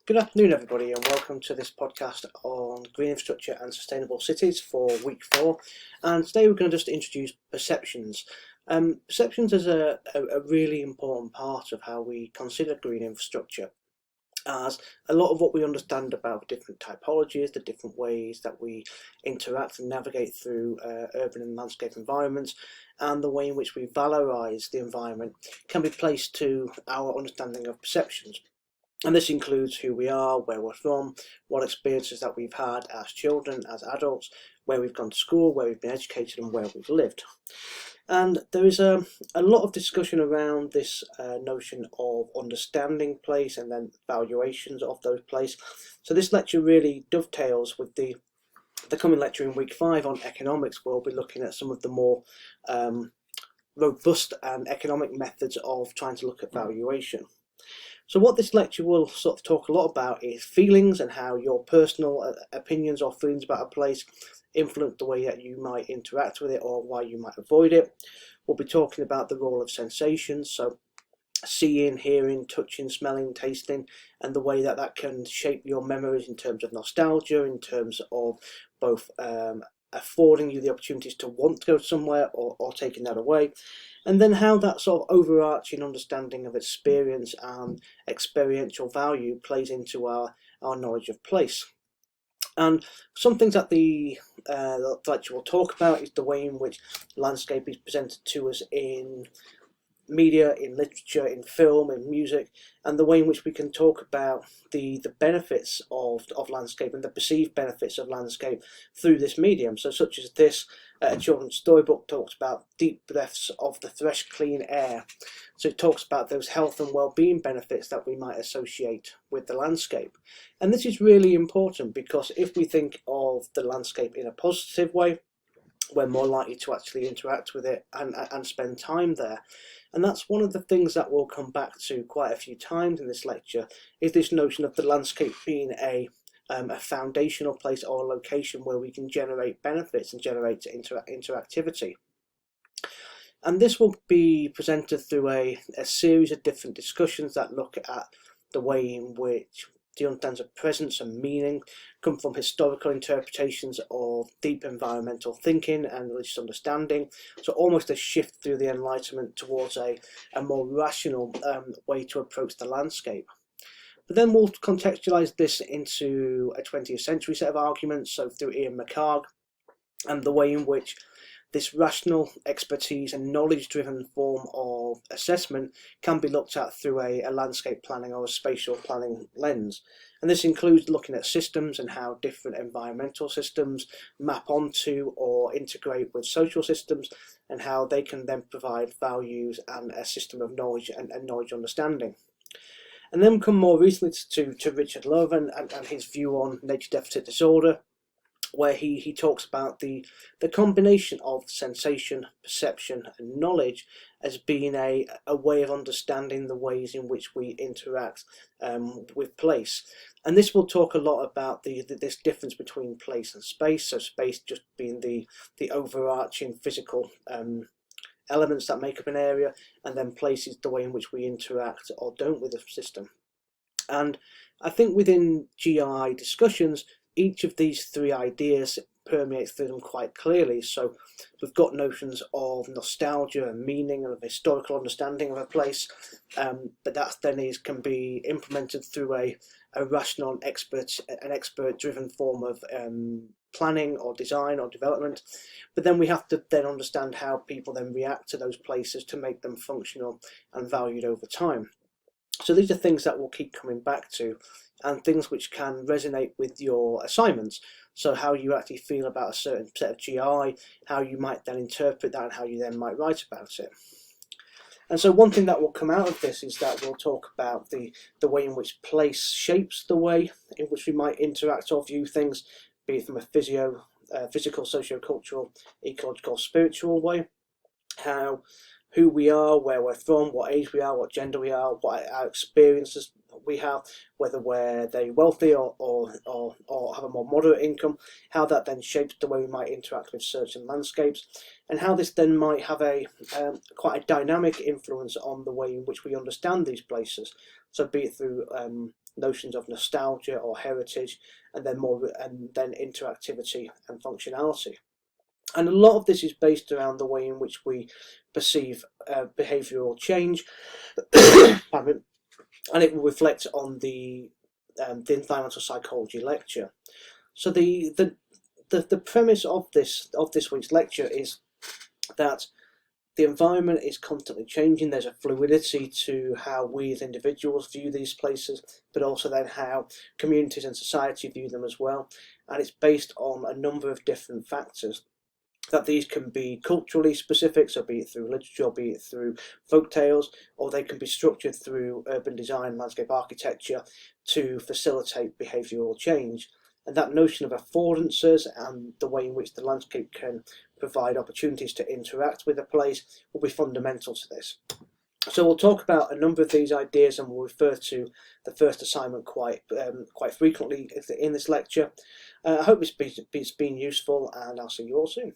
Good afternoon, everybody, and welcome to this podcast on green infrastructure and sustainable cities for week 4. And today we're going to just introduce perceptions. Perceptions is a really important part of how we consider green infrastructure, as a lot of what we understand about different typologies, the different ways that we interact and navigate through urban and landscape environments, and the way in which we valorise the environment can be placed to our understanding of perceptions. And this includes who we are, where we're from, what experiences that we've had as children, as adults, where we've gone to school, where we've been educated, and where we've lived. And there is a lot of discussion around this notion of understanding place and then valuations of those place. So this lecture really dovetails with the coming lecture in week 5 on economics, where we'll be looking at some of the more robust and economic methods of trying to look at valuation. So what this lecture will sort of talk a lot about is feelings and how your personal opinions or feelings about a place influence the way that you might interact with it or why you might avoid it. We'll be talking about the role of sensations, so seeing, hearing, touching, smelling, tasting, and the way that that can shape your memories in terms of nostalgia, in terms of both affording you the opportunities to want to go somewhere or taking that away, and then how that sort of overarching understanding of experience and experiential value plays into our knowledge of place. And some things that the lecture will talk about is the way in which landscape is presented to us in media, in literature, in film, in music, and the way in which we can talk about the benefits of landscape and the perceived benefits of landscape through this medium. So such as this, a children's storybook talks about deep breaths of the fresh, clean air. So it talks about those health and well-being benefits that we might associate with the landscape. And this is really important because if we think of the landscape in a positive way, we're more likely to actually interact with it and spend time there. And that's one of the things that we'll come back to quite a few times in this lecture, is this notion of the landscape being a foundational place or a location where we can generate benefits and generate interactivity. And this will be presented through a series of different discussions that look at the way in which the understandings of presence and meaning come from historical interpretations of deep environmental thinking and religious understanding. So almost a shift through the Enlightenment towards a more rational way to approach the landscape. But then we'll contextualise this into a 20th century set of arguments, so through Ian McHarg, and the way in which this rational expertise and knowledge-driven form of assessment can be looked at through a landscape planning or a spatial planning lens. And this includes looking at systems and how different environmental systems map onto or integrate with social systems, and how they can then provide values and a system of knowledge and knowledge understanding. And then we come more recently to Richard Love and his view on nature deficit disorder, where he talks about the combination of sensation, perception and knowledge as being a way of understanding the ways in which we interact with place. And this will talk a lot about this difference between place and space, so space just being the overarching physical elements that make up an area, and then place is the way in which we interact or don't with the system. And I think within GI discussions, each of these three ideas permeates through them quite clearly. So we've got notions of nostalgia and meaning and of historical understanding of a place, but that then can be implemented through a rational and expert-driven form of planning or design or development. But then we have to then understand how people then react to those places to make them functional and valued over time. So these are things that we'll keep coming back to, and things which can resonate with your assignments. So how you actually feel about a certain set of GI, how you might then interpret that, and how you then might write about it. And so one thing that will come out of this is that we'll talk about the way in which place shapes the way in which we might interact or view things, be it from a physical, socio-cultural, ecological, spiritual way. How who we are, where we're from, what age we are, what gender we are, what our experiences we have, whether we're very wealthy or have a more moderate income, how that then shapes the way we might interact with certain landscapes, and how this then might have a quite a dynamic influence on the way in which we understand these places. So be it through notions of nostalgia or heritage, and then interactivity and functionality. And a lot of this is based around the way in which we perceive behavioural change, and it will reflect on the environmental psychology lecture. So the premise of this week's lecture is that the environment is constantly changing. There's a fluidity to how we as individuals view these places, but also then how communities and society view them as well. And it's based on a number of different factors. That these can be culturally specific, so be it through literature, be it through folk tales, or they can be structured through urban design, landscape architecture to facilitate behavioural change. And that notion of affordances and the way in which the landscape can provide opportunities to interact with a place will be fundamental to this. So we'll talk about a number of these ideas, and we'll refer to the first assignment quite frequently in this lecture. I hope it's been useful, and I'll see you all soon.